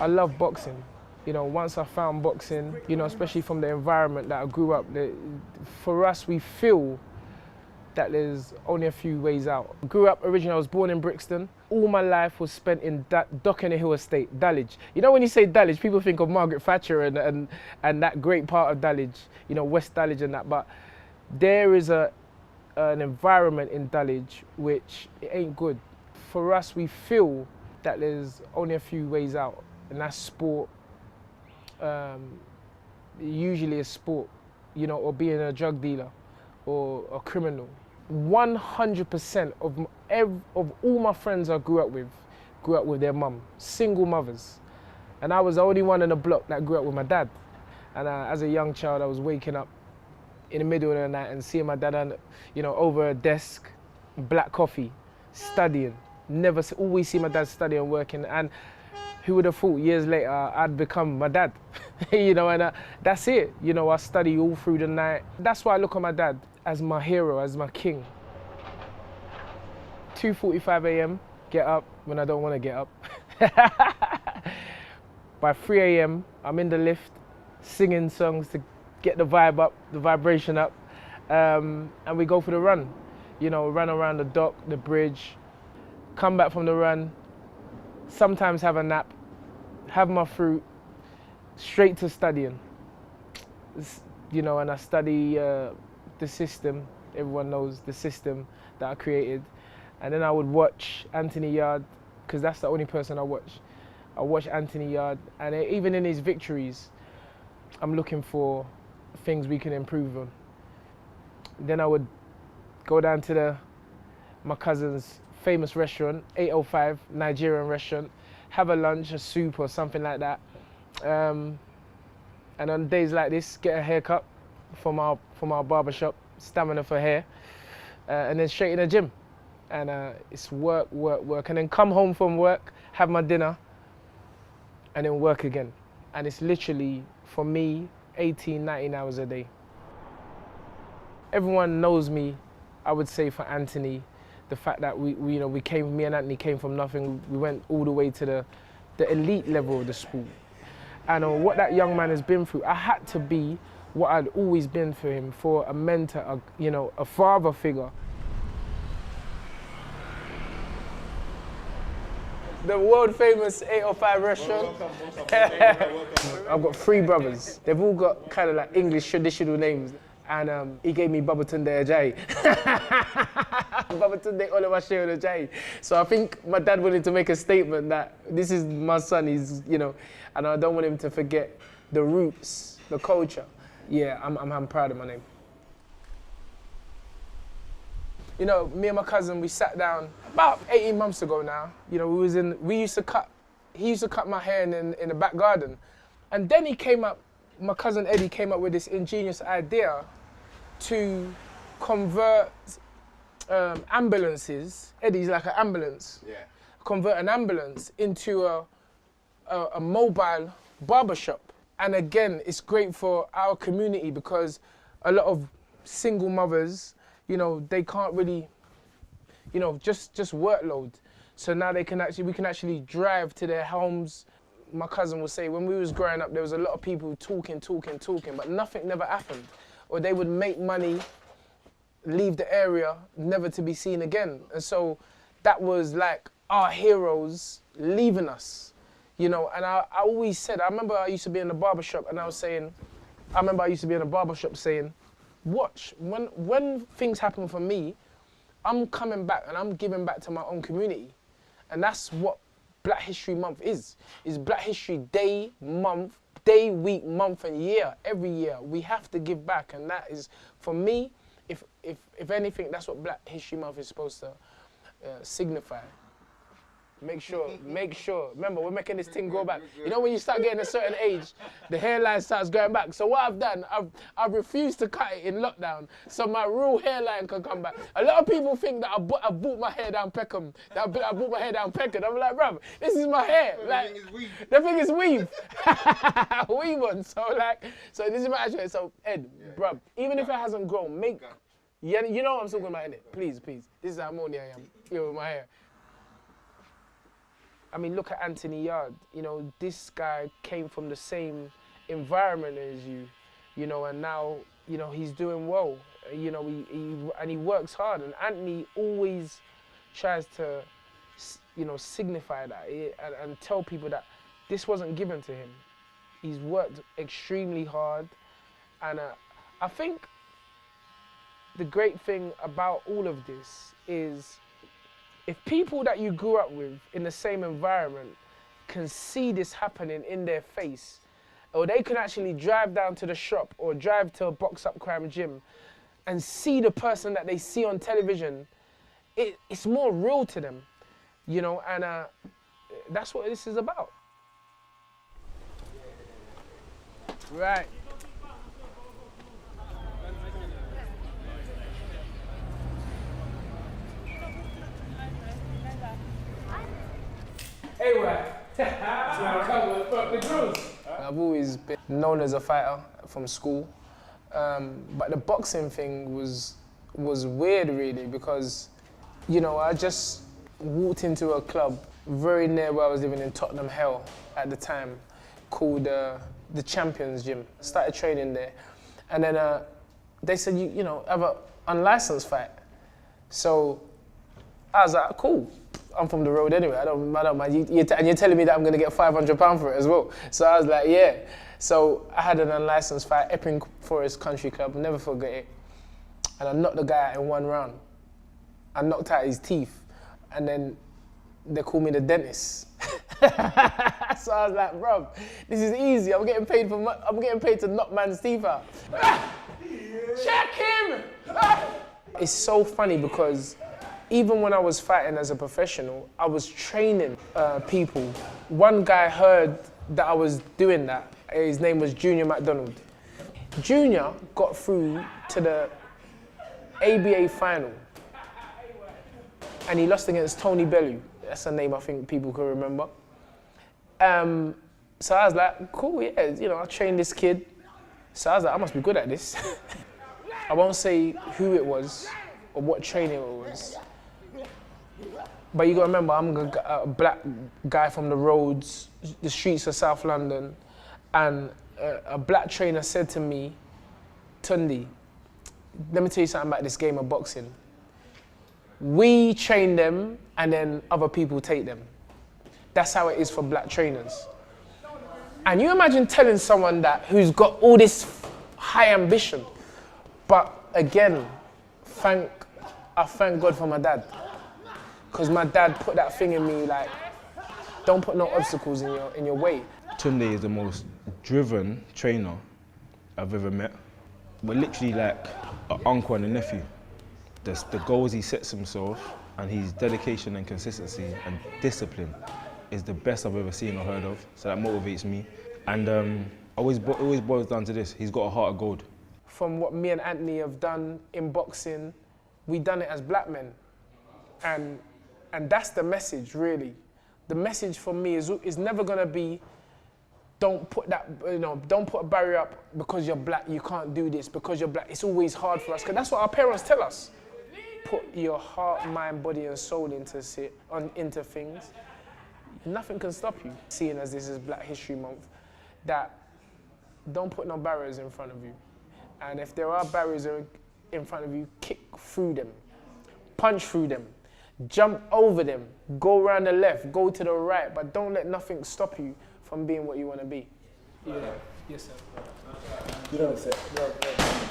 I love boxing. You know, once I found boxing, you know, especially from the environment that I grew up, for us, we feel that there's only a few ways out. Grew up originally, I was born in Brixton. All my life was spent in Dockenham Hill Estate, Dulwich. You know, when you say Dulwich, people think of Margaret Thatcher and that great part of Dulwich, you know, West Dulwich and that, but there is an environment in Dulwich which it ain't good. For us, we feel that there's only a few ways out, and that's sport, usually a sport, you know, or being a drug dealer or a criminal. 100% of all my friends I grew up with their mum, single mothers. And I was the only one in the block that grew up with my dad. And as a young child, I was waking up in the middle of the night and seeing my dad, you know, over a desk, black coffee, studying. Always see my dad studying and working. And who would have thought years later I'd become my dad? You know, and that's it. You know, I study all through the night. That's why I look at my dad as my hero, as my king. 2:45 a.m, get up when I don't want to get up. By 3 a.m, I'm in the lift, singing songs to get the vibe up, the vibration up, and we go for the run. You know, run around the dock, the bridge, come back from the run, sometimes have a nap, have my fruit, straight to studying. You know, and I study the system. Everyone knows the system that I created. And then I would watch Anthony Yard, because that's the only person I watch. I watch Anthony Yard, and even in his victories, I'm looking for things we can improve on. Then I would go down to my cousin's famous restaurant, 805, Nigerian restaurant, have a lunch, a soup or something like that. And on days like this, get a haircut from our barbershop, Stamina for hair, and then straight in the gym. And it's work, work, work. And then come home from work, have my dinner, and then work again. And it's literally, for me, 18, 19 hours a day. Everyone knows me, I would say, for Anthony. The fact that me and Anthony came from nothing. We went all the way to the elite level of the school. And what that young man has been through, I had to be what I'd always been for him, for a mentor, a father figure. The world famous 805 restaurant. I've got 3 brothers. They've all got kind of like English traditional names. And he gave me Tunde Ajayi. Tunde Ajayi. So I think my dad wanted to make a statement that this is my son, and I don't want him to forget the roots, the culture. Yeah, I'm proud of my name. You know, me and my cousin, we sat down about 18 months ago now. You know, he used to cut my hair in the back garden. And then my cousin Eddie came up with this ingenious idea to convert ambulances. Eddie's like an ambulance. Yeah. Convert an ambulance into a mobile barbershop. And again, it's great for our community because a lot of single mothers, you know, they can't really, you know, just workload. So now we can actually drive to their homes. My cousin will say, when we was growing up, there was a lot of people talking, but nothing never happened. Or they would make money, leave the area, never to be seen again. And so that was like our heroes leaving us, you know. And I always said, I remember I used to be in the barbershop and saying, watch, when things happen for me, I'm coming back and I'm giving back to my own community. And that's what Black History Month is Black History Day, month, day, week, month, and year. Every year we have to give back, and that is, for me, if anything, that's what Black History Month is supposed to signify. Make sure. Remember, we're making this thing go back. You know, when you start getting a certain age, the hairline starts going back. So what I've done, I've refused to cut it in lockdown, so my real hairline can come back. A lot of people think that I bought my hair down Peckham. That I bought my hair down Peckham. I'm like, bruv, this is my hair. Like, the thing is weave. Weave on. So this is my actual. So Ed, bruv, even if it hasn't grown, you know what I'm talking about, innit? Please. This is how horny I am. With my hair. I mean, look at Anthony Yard. You know, this guy came from the same environment as you know, and now, you know, he's doing well. You know, he works hard, and Anthony always tries to, you know, signify that and tell people that this wasn't given to him. He's worked extremely hard, and I think the great thing about all of this is if people that you grew up with in the same environment can see this happening in their face, or they can actually drive down to the shop or drive to a box up crime gym and see the person that they see on television, it's more real to them, you know, and that's what this is about. Right. Anyway, I've always been known as a fighter from school, but the boxing thing was weird really, because, you know, I just walked into a club very near where I was living in Tottenham Hale at the time, called the Champions Gym. Started training there, and then they said, you know, have an unlicensed fight. So I was like, cool. I'm from the road anyway. I don't mind. And you're telling me that I'm gonna get £500 for it as well. So I was like, yeah. So I had an unlicensed fight, Epping Forest Country Club. Never forget it. And I knocked the guy out in 1 round. I knocked out his teeth, and then they called me the dentist. So I was like, bro, this is easy. I'm getting paid to knock man's teeth out. Check him! It's so funny because even when I was fighting as a professional, I was training people. One guy heard that I was doing that. His name was Junior McDonald. Junior got through to the ABA final, and he lost against Tony Bellew. That's a name I think people can remember. So I was like, cool, yeah, you know, I trained this kid. So I was like, I must be good at this. I won't say who it was or what training it was. But you gotta remember, I'm a black guy from the roads, the streets of South London, and a black trainer said to me, Tunde, let me tell you something about this game of boxing. We train them, and then other people take them. That's how it is for black trainers. And you imagine telling someone that who's got all this high ambition, but again, I thank God for my dad. Because my dad put that thing in me, like, don't put no obstacles in your way. Tunde is the most driven trainer I've ever met. We're literally like an uncle and a nephew. The goals he sets himself, and his dedication and consistency and discipline is the best I've ever seen or heard of. So that motivates me. And always boils down to this: he's got a heart of gold. From what me and Anthony have done in boxing, we've done it as black men. And that's the message, really. The message for me is never gonna be, don't put a barrier up because you're black, you can't do this because you're black. It's always hard for us, because that's what our parents tell us. Put your heart, mind, body, and soul into things. Nothing can stop you. Seeing as this is Black History Month, that don't put no barriers in front of you. And if there are barriers in front of you, kick through them, punch through them, jump over them, go around the left, go to the right, but don't let nothing stop you from being what you want to be. Yeah. Yes, sir. You know what I'm saying?